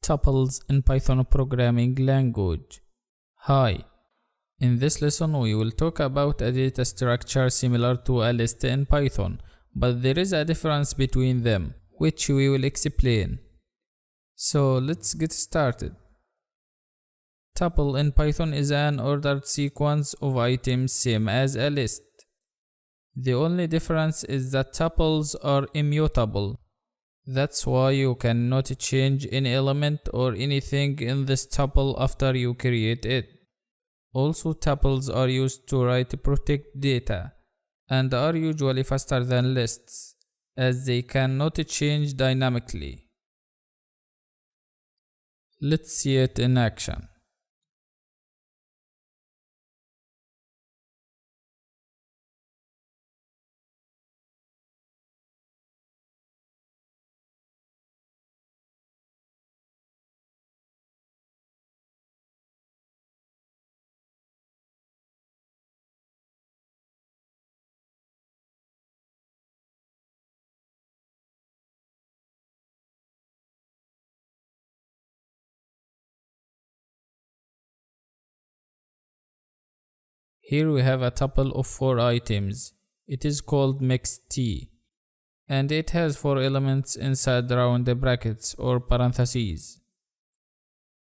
Tuples in Python programming language. Hi, in this lesson we will talk about a data structure similar to a list in Python, but there is a difference between them, which we will explain. So let's get started. Tuple in Python is an ordered sequence of items same as a list. The only difference is that tuples are immutable. That's why you cannot change any element or anything in this tuple after you create it. Also, tuples are used to write protect data and are usually faster than lists, as they cannot change dynamically. Let's see it in action. Here we have a tuple of 4 items. It is called mixed, and it has 4 elements inside round brackets or parentheses.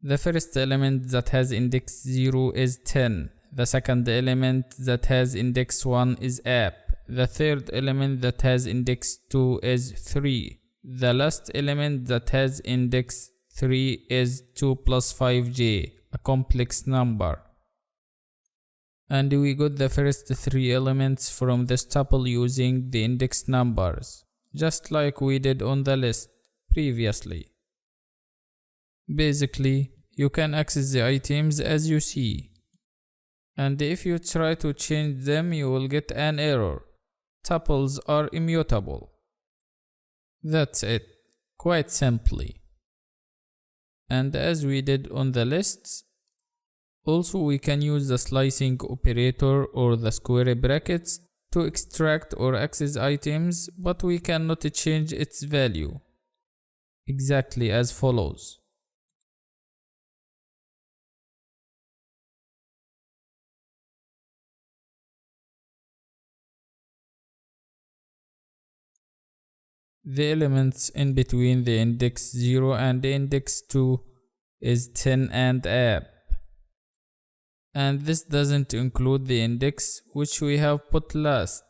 The first element that has index 0 is 10. The second element that has index 1 is app. The third element that has index 2 is 3. The last element that has index 3 is 2 plus 5j, a complex number. And we got the first 3 elements from this tuple using the index numbers, just like we did on the list previously. Basically, you can access the items as you see. And if you try to change them, you will get an error. Tuples are immutable. That's it, quite simply. And as we did on the lists, also we can use the slicing operator or the square brackets to extract or access items, but we cannot change its value. Exactly as follows. The elements in between the index 0 and the index 2 is 10 and app. And this doesn't include the index, which we have put last.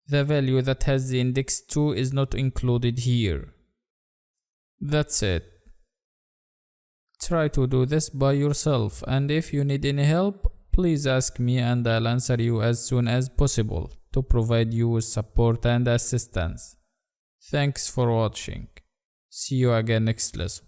The value that has the index 2 is not included here. That's it. Try to do this by yourself, and if you need any help, please ask me and I'll answer you as soon as possible to provide you with support and assistance. Thanks for watching. See you again next lesson.